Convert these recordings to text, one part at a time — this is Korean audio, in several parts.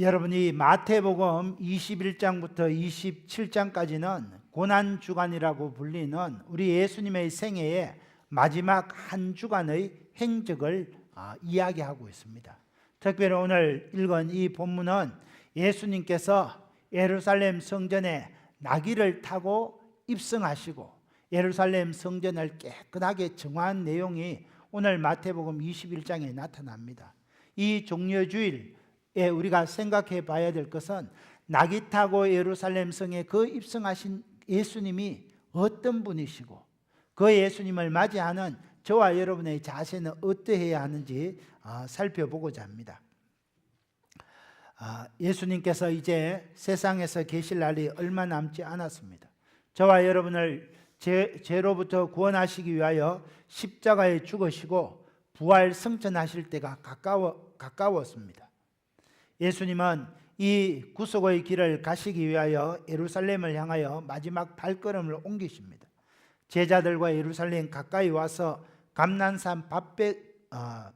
여러분이 마태복음 21장부터 27장까지는 고난주간이라고 불리는 우리 예수님의 생애의 마지막 한 주간의 행적을 이야기하고 있습니다. 특별히 오늘 읽은 이 본문은 예수님께서 예루살렘 성전에 나귀를 타고 입성하시고 예루살렘 성전을 깨끗하게 정화한 내용이 오늘 마태복음 21장에 나타납니다. 이 종려주일에 우리가 생각해 봐야 될 것은 나귀 타고 예루살렘 성에 그 입성하신 예수님이 어떤 분이시고 그 예수님을 맞이하는 저와 여러분의 자세는 어떠해야 하는지 살펴보고자 합니다. 예수님께서 이제 세상에서 계실 날이 얼마 남지 않았습니다. 저와 여러분을 죄로부터 구원하시기 위하여 십자가에 죽으시고 부활 승천하실 때가 가까웠습니다. 예수님은 이 구속의 길을 가시기 위하여 예루살렘을 향하여 마지막 발걸음을 옮기십니다. 제자들과 예루살렘 가까이 와서 감난산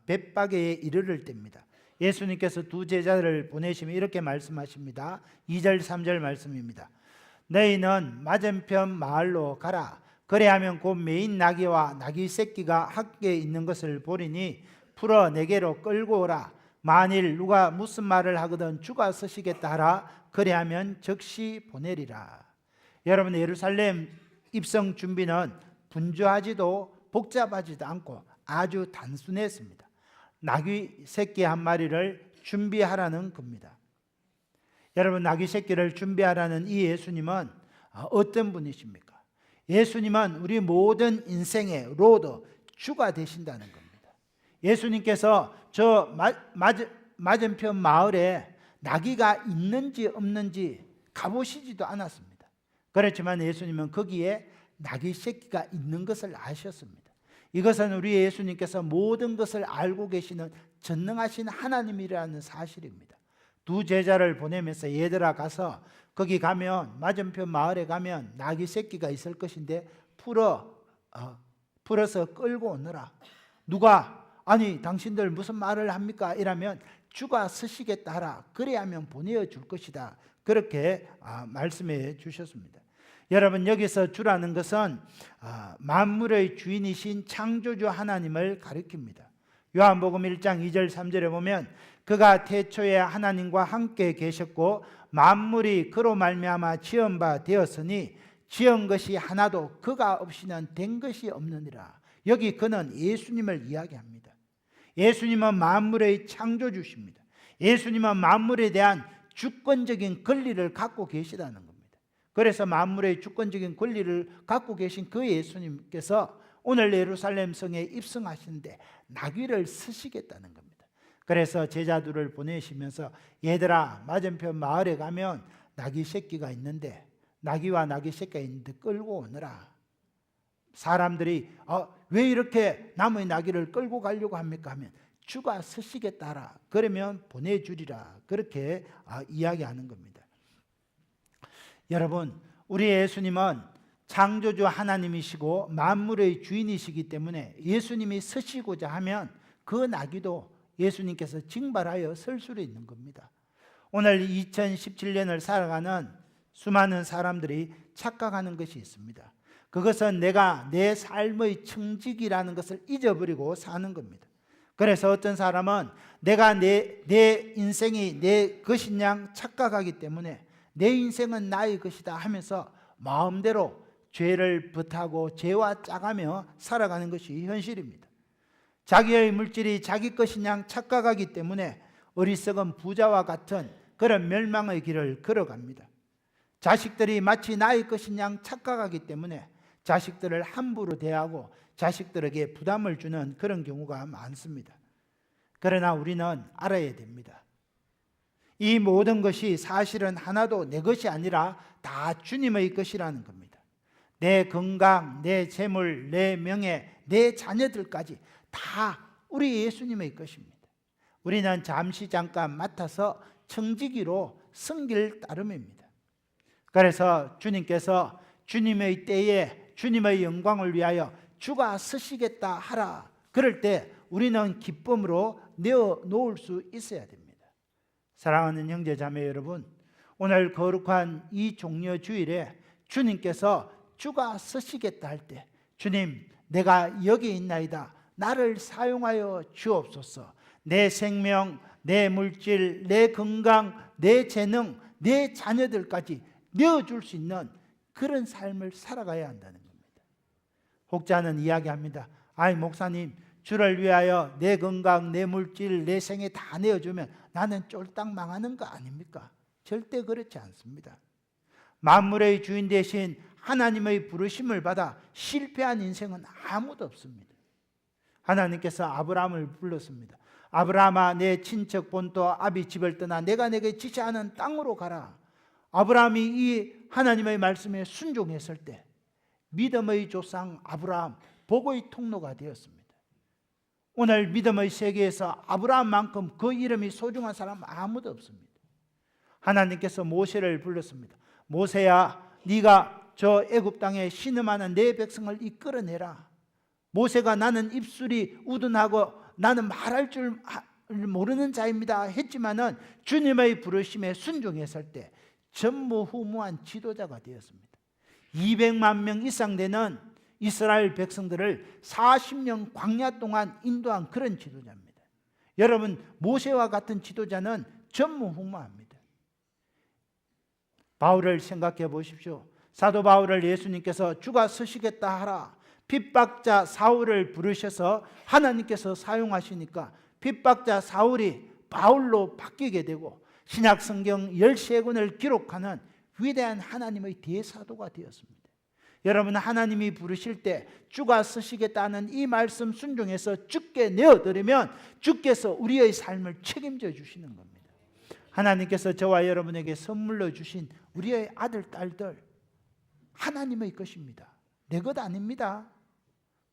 벳바게에 이르를 때입니다. 예수님께서 두 제자를 보내시며 이렇게 말씀하십니다. 2절 3절 말씀입니다. 너희는 맞은편 마을로 가라. 그래하면 곧 메인 나귀와 나귀 새끼가 함께 있는 것을 보리니 풀어 내게로 끌고 오라. 만일 누가 무슨 말을 하거든 주가 서시겠다 하라. 그래하면 즉시 보내리라. 여러분, 예루살렘 입성 준비는 분주하지도 복잡하지도 않고 아주 단순했습니다. 나귀 새끼 한 마리를 준비하라는 겁니다. 여러분, 나귀 새끼를 준비하라는 이 예수님은 어떤 분이십니까? 예수님은 우리 모든 인생의 로드, 주가 되신다는 겁니다. 예수님께서 저 맞은편 마을에 나귀가 있는지 없는지 가보시지도 않았습니다. 그렇지만 예수님은 거기에 나귀 새끼가 있는 것을 아셨습니다. 이것은 우리 예수님께서 모든 것을 알고 계시는 전능하신 하나님이라는 사실입니다. 두 제자를 보내면서 얘들아 가서 거기 가면 맞은편 마을에 가면 나귀 새끼가 있을 것인데 풀어서 끌고 오너라. 누가 아니 당신들 무슨 말을 합니까? 이라면 주가 서시겠다 하라. 그래야면 보내줄 것이다. 그렇게 말씀해 주셨습니다. 여러분, 여기서 주라는 것은 만물의 주인이신 창조주 하나님을 가리킵니다. 요한복음 1장 2절 3절에 보면 그가 태초에 하나님과 함께 계셨고 만물이 그로 말미암아 지은 바 되었으니 지은 것이 하나도 그가 없이는 된 것이 없느니라. 여기 그는 예수님을 이야기합니다. 예수님은 만물의 창조주십니다. 예수님은 만물에 대한 주권적인 권리를 갖고 계시다는 겁니다. 그래서 만물의 주권적인 권리를 갖고 계신 그 예수님께서 오늘 예루살렘 성에 입성하시는데 나귀를 쓰시겠다는 겁니다. 그래서 제자들을 보내시면서 얘들아 맞은편 마을에 가면 나귀 새끼가 있는데 나귀와 나귀 새끼가 있는데 끌고 오너라. 사람들이 왜 이렇게 남의 나귀를 끌고 가려고 합니까? 하면 주가 쓰시겠다 하라. 그러면 보내주리라. 그렇게 이야기하는 겁니다. 여러분, 우리 예수님은 창조주 하나님이시고 만물의 주인이시기 때문에 예수님이 서시고자 하면 그 나귀도 예수님께서 징발하여 설 수도 있는 겁니다. 오늘 2017년을 살아가는 수많은 사람들이 착각하는 것이 있습니다. 그것은 내가 내 삶의 청직이라는 것을 잊어버리고 사는 겁니다. 그래서 어떤 사람은 내가 내 인생이 내 것인 양 착각하기 때문에 내 인생은 나의 것이다 하면서 마음대로 죄를 벗하고 죄와 짜가며 살아가는 것이 현실입니다. 자기의 물질이 자기 것인 양 착각하기 때문에 어리석은 부자와 같은 그런 멸망의 길을 걸어갑니다. 자식들이 마치 나의 것인 양 착각하기 때문에 자식들을 함부로 대하고 자식들에게 부담을 주는 그런 경우가 많습니다. 그러나 우리는 알아야 됩니다. 이 모든 것이 사실은 하나도 내 것이 아니라 다 주님의 것이라는 겁니다. 내 건강, 내 재물, 내 명예, 내 자녀들까지 다 우리 예수님의 것입니다. 우리는 잠깐 맡아서 청지기로 섬길 따름입니다. 그래서 주님께서 주님의 때에 주님의 영광을 위하여 주가 서시겠다 하라. 그럴 때 우리는 기쁨으로 내어 놓을 수 있어야 됩니다. 사랑하는 형제 자매 여러분, 오늘 거룩한 이 종려 주일에 주님께서 주가 서시겠다 할 때, 주님 내가 여기 있나이다, 나를 사용하여 주옵소서. 내 생명, 내 물질, 내 건강, 내 재능, 내 자녀들까지 내어줄 수 있는 그런 삶을 살아가야 한다는 겁니다. 혹자는 이야기합니다. 아이 목사님, 주를 위하여 내 건강, 내 물질, 내 생애 다 내어주면 나는 쫄딱 망하는 거 아닙니까? 절대 그렇지 않습니다. 만물의 주인 대신 하나님의 부르심을 받아 실패한 인생은 아무도 없습니다. 하나님께서 아브라함을 불렀습니다. 아브라함아, 내 친척 본토 아비 집을 떠나 내가 내게 지시하는 땅으로 가라. 아브라함이 이 하나님의 말씀에 순종했을 때 믿음의 조상 아브라함, 복의 통로가 되었습니다. 오늘 믿음의 세계에서 아브라함만큼 그 이름이 소중한 사람 아무도 없습니다. 하나님께서 모세를 불렀습니다. 모세야, 네가 저 애굽 땅에 신음하는 내 백성을 이끌어내라. 모세가 나는 입술이 우둔하고 나는 말할 줄 모르는 자입니다 했지만은 주님의 부르심에 순종했을 때 전무후무한 지도자가 되었습니다. 200만 명 이상 되는 이스라엘 백성들을 40년 광야 동안 인도한 그런 지도자입니다. 여러분, 모세와 같은 지도자는 전무후무합니다. 바울을 생각해 보십시오. 사도 바울을 예수님께서 주가 서시겠다 하라, 핍박자 사울을 부르셔서 하나님께서 사용하시니까 핍박자 사울이 바울로 바뀌게 되고 신약 성경 13권을 기록하는 위대한 하나님의 대사도가 되었습니다. 여러분, 하나님이 부르실 때 주가 서시겠다는 이 말씀 순종해서 주께 내어드리면 주께서 우리의 삶을 책임져 주시는 겁니다. 하나님께서 저와 여러분에게 선물로 주신 우리의 아들, 딸들 하나님의 것입니다. 내 것 아닙니다.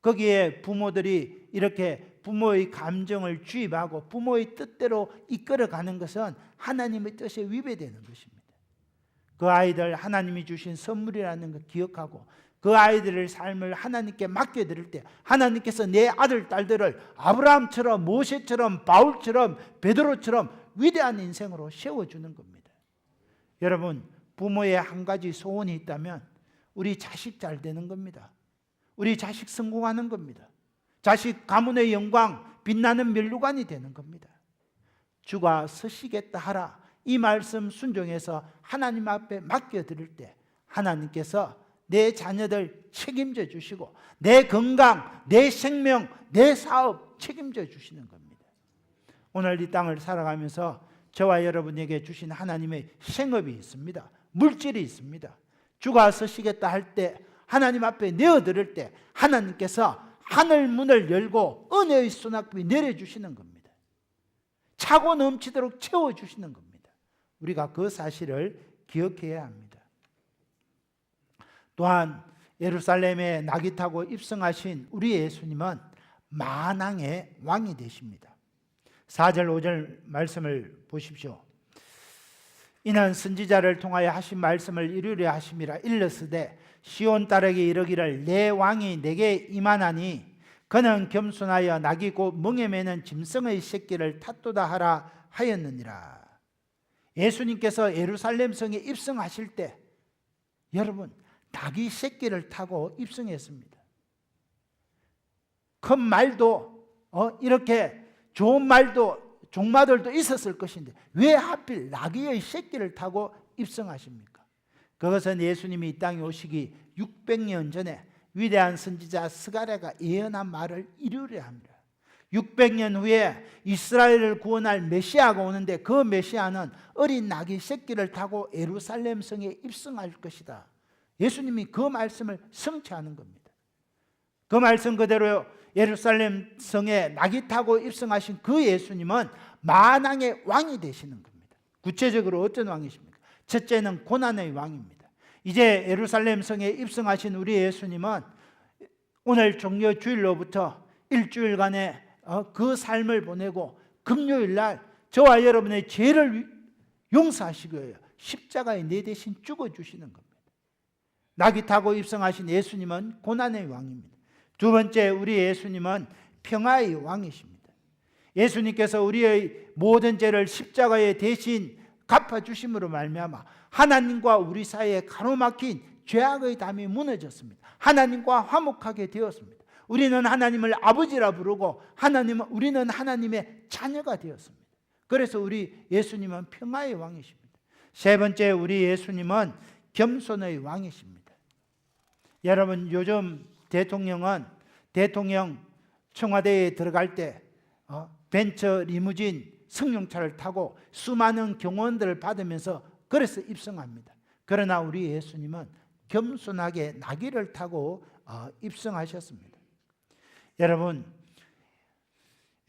거기에 부모들이 이렇게 부모의 감정을 주입하고 부모의 뜻대로 이끌어가는 것은 하나님의 뜻에 위배되는 것입니다. 그 아이들 하나님이 주신 선물이라는 걸 기억하고 그 아이들의 삶을 하나님께 맡겨드릴 때 하나님께서 내 아들, 딸들을 아브라함처럼, 모세처럼, 바울처럼, 베드로처럼 위대한 인생으로 세워주는 겁니다. 여러분, 부모의 한 가지 소원이 있다면 우리 자식 잘 되는 겁니다. 우리 자식 성공하는 겁니다. 자식 가문의 영광, 빛나는 면류관이 되는 겁니다. 주가 서시겠다 하라, 이 말씀 순종해서 하나님 앞에 맡겨드릴 때 하나님께서 내 자녀들 책임져 주시고 내 건강, 내 생명, 내 사업 책임져 주시는 겁니다. 오늘 이 땅을 살아가면서 저와 여러분에게 주신 하나님의 생업이 있습니다. 물질이 있습니다. 주가 서시겠다 할 때 하나님 앞에 내어드릴 때 하나님께서 하늘 문을 열고 은혜의 수납이 내려주시는 겁니다. 차고 넘치도록 채워주시는 겁니다. 우리가 그 사실을 기억해야 합니다. 또한 예루살렘에 낙이 타고 입성하신 우리 예수님은 만왕의 왕이 되십니다. 4절 5절 말씀을 보십시오. 이는 선지자를 통하여 하신 말씀을 이루려 하심이라. 일러스되 시온 딸에게 이르기를 내 왕이 내게 임하나니 그는 겸손하여 낙이 곧 멍에 매는 짐승의 새끼를 탓도다 하라 하였느니라. 예수님께서 예루살렘 성에 입성하실 때 여러분, 닭이 새끼를 타고 입성했습니다. 큰 말도 이렇게 좋은 말도 종마들도 있었을 것인데 왜 하필 나귀의 새끼를 타고 입성하십니까? 그것은 예수님이 이 땅에 오시기 600년 전에 위대한 선지자 스가랴가 예언한 말을 이루려 합니다. 600년 후에 이스라엘을 구원할 메시아가 오는데 그 메시아는 어린 나귀 새끼를 타고 예루살렘 성에 입성할 것이다. 예수님이 그 말씀을 성취하는 겁니다. 그 말씀 그대로 예루살렘 성에 낙이 타고 입성하신 그 예수님은 만왕의 왕이 되시는 겁니다. 구체적으로 어떤 왕이십니까? 첫째는 고난의 왕입니다. 이제 예루살렘 성에 입성하신 우리 예수님은 오늘 종려 주일로부터 일주일간의 그 삶을 보내고 금요일 날 저와 여러분의 죄를 용서하시기 위해 십자가에 내 대신 죽어주시는 겁니다. 낙이 타고 입성하신 예수님은 고난의 왕입니다. 두 번째, 우리 예수님은 평화의 왕이십니다. 예수님께서 우리의 모든 죄를 십자가에 대신 갚아주심으로 말미암아 하나님과 우리 사이에 가로막힌 죄악의 담이 무너졌습니다. 하나님과 화목하게 되었습니다. 우리는 하나님을 아버지라 부르고 우리는 하나님의 자녀가 되었습니다. 그래서 우리 예수님은 평화의 왕이십니다. 세 번째, 우리 예수님은 겸손의 왕이십니다. 여러분, 요즘 대통령 청와대에 들어갈 때 벤처 리무진 승용차를 타고 수많은 경호원들을 받으면서 그래서 입성합니다. 그러나 우리 예수님은 겸손하게 나귀를 타고 입성하셨습니다. 여러분,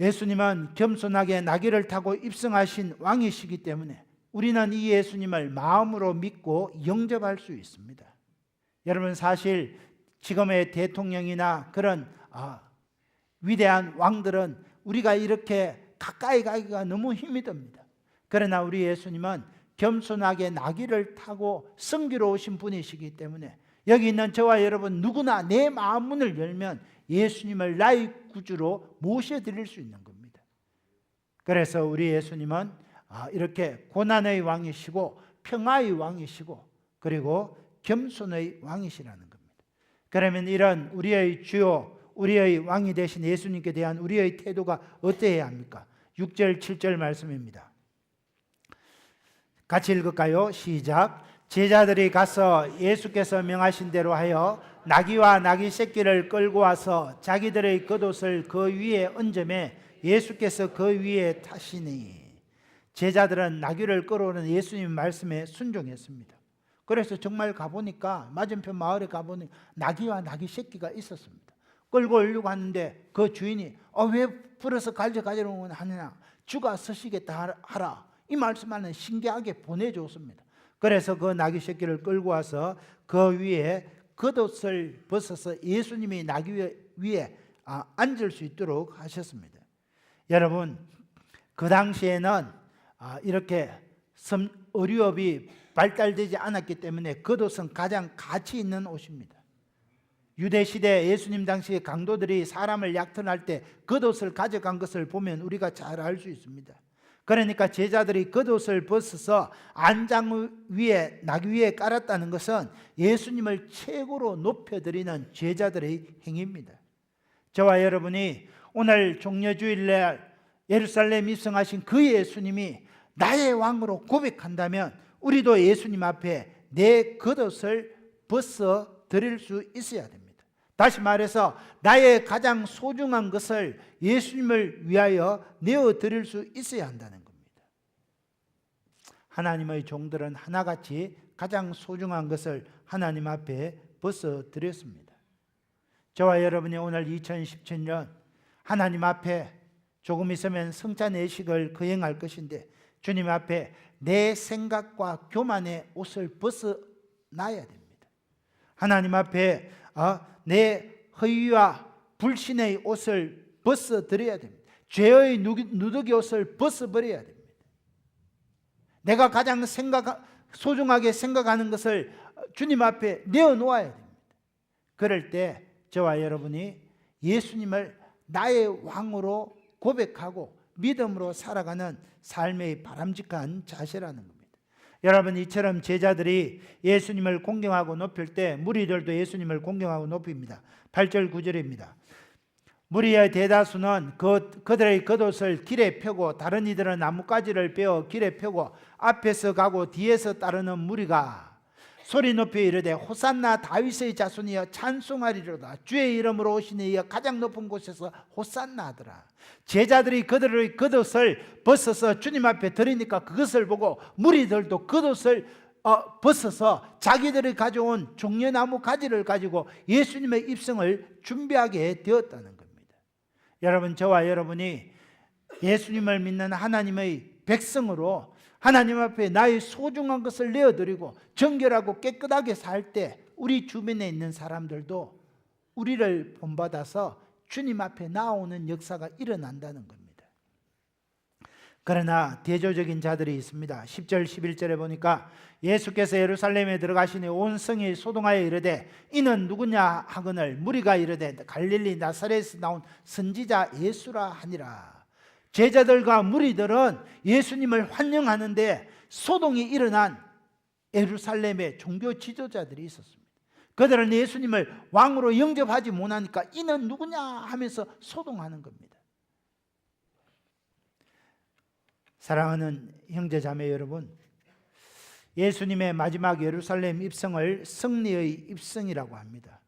예수님은 겸손하게 나귀를 타고 입성하신 왕이시기 때문에 우리는 이 예수님을 마음으로 믿고 영접할 수 있습니다. 여러분, 사실 지금의 대통령이나 그런 위대한 왕들은 우리가 이렇게 가까이 가기가 너무 힘이 듭니다. 그러나 우리 예수님은 겸손하게 나귀를 타고 성기로 오신 분이시기 때문에 여기 있는 저와 여러분 누구나 내 마음 문을 열면 예수님을 나의 구주로 모셔드릴 수 있는 겁니다. 그래서 우리 예수님은 이렇게 고난의 왕이시고 평화의 왕이시고 그리고 겸손의 왕이시라는 겁니다. 그러면 이런 우리의 주요, 우리의 왕이 되신 예수님께 대한 우리의 태도가 어떠해야 합니까? 6절 7절 말씀입니다. 같이 읽을까요? 시작. 제자들이 가서 예수께서 명하신 대로 하여 나귀와 나귀 새끼를 끌고 와서 자기들의 겉옷을 그 위에 얹음에 예수께서 그 위에 타시니. 제자들은 나귀를 끌어오는 예수님 말씀에 순종했습니다. 그래서 정말 가보니까 맞은편 마을에 가보니 나귀와 나귀 새끼가 있었습니다. 끌고 오려고 하는데 그 주인이 왜 풀어서 가져가려고 하느냐, 주가 서시겠다 하라, 이 말씀하는 신기하게 보내줬습니다. 그래서 그 나귀 새끼를 끌고 와서 그 위에 겉옷을 벗어서 예수님이 나귀 위에 앉을 수 있도록 하셨습니다. 여러분, 그 당시에는 이렇게 의류업이 발달되지 않았기 때문에 겉옷은 가장 가치 있는 옷입니다. 유대시대 예수님 당시에 강도들이 사람을 약탈할 때 겉옷을 가져간 것을 보면 우리가 잘 알 수 있습니다. 그러니까 제자들이 겉옷을 벗어서 안장 위에 나귀 위에 깔았다는 것은 예수님을 최고로 높여드리는 제자들의 행위입니다. 저와 여러분이 오늘 종려주일날 예루살렘 입성하신 그 예수님이 나의 왕으로 고백한다면 우리도 예수님 앞에 내 겉옷을 벗어 드릴 수 있어야 됩니다. 다시 말해서 나의 가장 소중한 것을 예수님을 위하여 내어 드릴 수 있어야 한다는 겁니다. 하나님의 종들은 하나같이 가장 소중한 것을 하나님 앞에 벗어 드렸습니다. 저와 여러분이 오늘 2017년 하나님 앞에 조금 있으면 성찬 내식을 거행할 것인데 주님 앞에 내 생각과 교만의 옷을 벗어놔야 됩니다. 하나님 앞에 내 허위와 불신의 옷을 벗어드려야 됩니다. 죄의 누더기 옷을 벗어버려야 됩니다. 내가 가장 소중하게 생각하는 것을 주님 앞에 내어놓아야 됩니다. 그럴 때 저와 여러분이 예수님을 나의 왕으로 고백하고 믿음으로 살아가는 삶의 바람직한 자세라는 겁니다. 여러분, 이처럼 제자들이 예수님을 공경하고 높일 때 무리들도 예수님을 공경하고 높입니다. 8절 9절입니다. 무리의 대다수는 그들의 겉옷을 길에 펴고 다른 이들은 나뭇가지를 베어 길에 펴고 앞에서 가고 뒤에서 따르는 무리가 소리 높여 이르되 호산나 다윗의 자손이여 찬송하리로다. 주의 이름으로 오시니 이여 가장 높은 곳에서 호산나 하더라. 제자들이 그들의 겉옷을 벗어서 주님 앞에 드리니까 그것을 보고 무리들도 겉옷을 벗어서 자기들이 가져온 종려나무 가지를 가지고 예수님의 입성을 준비하게 되었다는 겁니다. 여러분, 저와 여러분이 예수님을 믿는 하나님의 백성으로 하나님 앞에 나의 소중한 것을 내어드리고 정결하고 깨끗하게 살 때 우리 주변에 있는 사람들도 우리를 본받아서 주님 앞에 나오는 역사가 일어난다는 겁니다. 그러나 대조적인 자들이 있습니다. 10절 11절에 보니까 예수께서 예루살렘에 들어가시니 온 성이 소동하여 이르되 이는 누구냐 하거늘 무리가 이르되 갈릴리 나사렛에서 나온 선지자 예수라 하니라. 제자들과 무리들은 예수님을 환영하는데 소동이 일어난 예루살렘의 종교 지도자들이 있었습니다. 그들은 예수님을 왕으로 영접하지 못하니까 이는 누구냐 하면서 소동하는 겁니다. 사랑하는 형제 자매 여러분, 예수님의 마지막 예루살렘 입성을 승리의 입성이라고 합니다.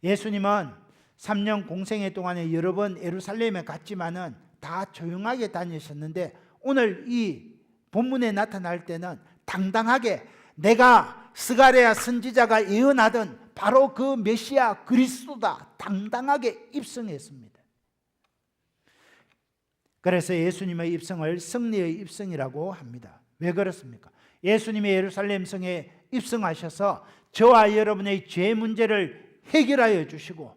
예수님은 3년 공생애 동안에 여러 번 예루살렘에 갔지만은 다 조용하게 다니셨는데 오늘 이 본문에 나타날 때는 당당하게 내가 스가랴 선지자가 예언하던 바로 그 메시아 그리스도다 당당하게 입성했습니다. 그래서 예수님의 입성을 승리의 입성이라고 합니다. 왜 그렇습니까? 예수님이 예루살렘 성에 입성하셔서 저와 여러분의 죄 문제를 해결하여 주시고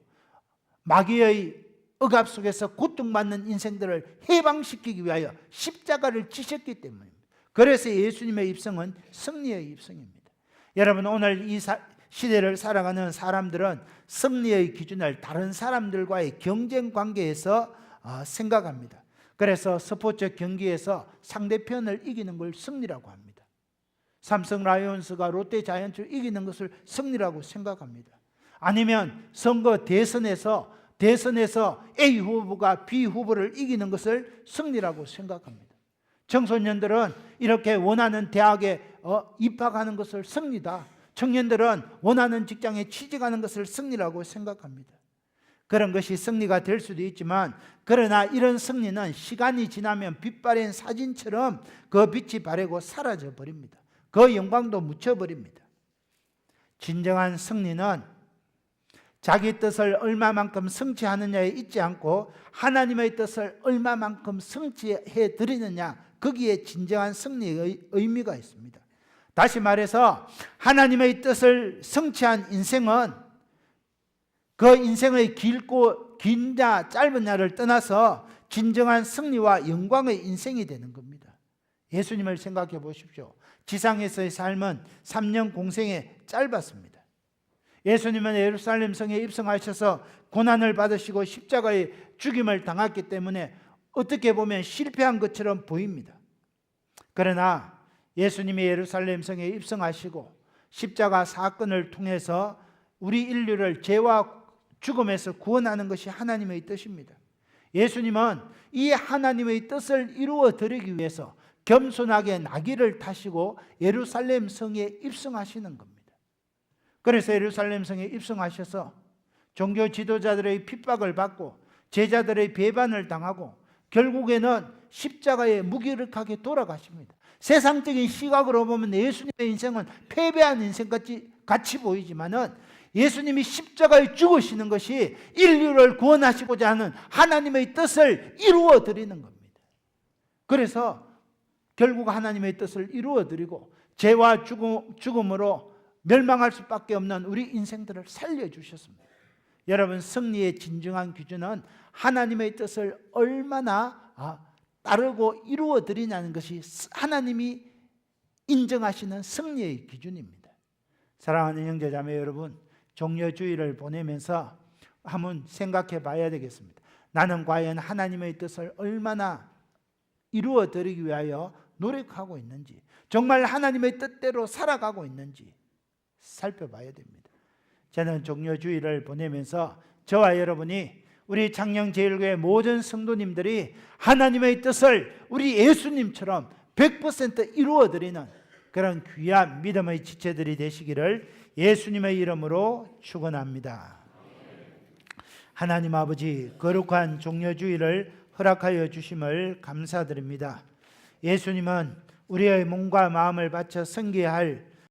마귀의 억압 속에서 고통받는 인생들을 해방시키기 위하여 십자가를 지셨기 때문입니다. 그래서 예수님의 입성은 승리의 입성입니다. 여러분, 오늘 이 시대를 살아가는 사람들은 승리의 기준을 다른 사람들과의 경쟁 관계에서 생각합니다. 그래서 스포츠 경기에서 상대편을 이기는 걸 승리라고 합니다. 삼성 라이온스가 롯데 자이언츠를 이기는 것을 승리라고 생각합니다. 아니면 선거 대선에서 A 후보가 B 후보를 이기는 것을 승리라고 생각합니다. 청소년들은 이렇게 원하는 대학에 입학하는 것을 승리다. 청년들은 원하는 직장에 취직하는 것을 승리라고 생각합니다. 그런 것이 승리가 될 수도 있지만, 그러나 이런 승리는 시간이 지나면 빛바랜 사진처럼 그 빛이 바래고 사라져 버립니다. 그 영광도 묻혀버립니다. 진정한 승리는 자기 뜻을 얼마만큼 성취하느냐에 있지 않고 하나님의 뜻을 얼마만큼 성취해 드리느냐, 거기에 진정한 승리의 의미가 있습니다. 다시 말해서 하나님의 뜻을 성취한 인생은 그 인생의 긴자 짧은냐를 떠나서 진정한 승리와 영광의 인생이 되는 겁니다. 예수님을 생각해 보십시오. 지상에서의 삶은 3년 공생에 짧았습니다. 예수님은 예루살렘 성에 입성하셔서 고난을 받으시고 십자가의 죽임을 당했기 때문에 어떻게 보면 실패한 것처럼 보입니다. 그러나 예수님이 예루살렘 성에 입성하시고 십자가 사건을 통해서 우리 인류를 죄와 죽음에서 구원하는 것이 하나님의 뜻입니다. 예수님은 이 하나님의 뜻을 이루어 드리기 위해서 겸손하게 나귀를 타시고 예루살렘 성에 입성하시는 겁니다. 그래서 예루살렘 성에 입성하셔서 종교 지도자들의 핍박을 받고 제자들의 배반을 당하고 결국에는 십자가에 무기력하게 돌아가십니다. 세상적인 시각으로 보면 예수님의 인생은 패배한 인생같이 보이지만은 예수님이 십자가에 죽으시는 것이 인류를 구원하시고자 하는 하나님의 뜻을 이루어 드리는 겁니다. 그래서 결국 하나님의 뜻을 이루어 드리고 죄와 죽음으로 멸망할 수밖에 없는 우리 인생들을 살려주셨습니다. 여러분, 승리의 진정한 기준은 하나님의 뜻을 얼마나 따르고 이루어 드리냐는 것이 하나님이 인정하시는 승리의 기준입니다. 사랑하는 형제자매 여러분, 종려주의를 보내면서 한번 생각해 봐야 되겠습니다. 나는 과연 하나님의 뜻을 얼마나 이루어 드리기 위하여 노력하고 있는지, 정말 하나님의 뜻대로 살아가고 있는지 살펴봐야 됩니다. 저는 종려주의를 보내면서 저와 여러분이 우리 창녕제일교회 모든 성도님들이 하나님의 뜻을 우리 예수님처럼 100% 이루어드리는 그런 귀한 믿음의 지체들이 되시기를 예수님의 이름으로 축원합니다. 하나님 아버지, 거룩한 종려주의를 허락하여 주심을 감사드립니다. 예수님은 우리의 몸과 마음을 바쳐 섬겨야 할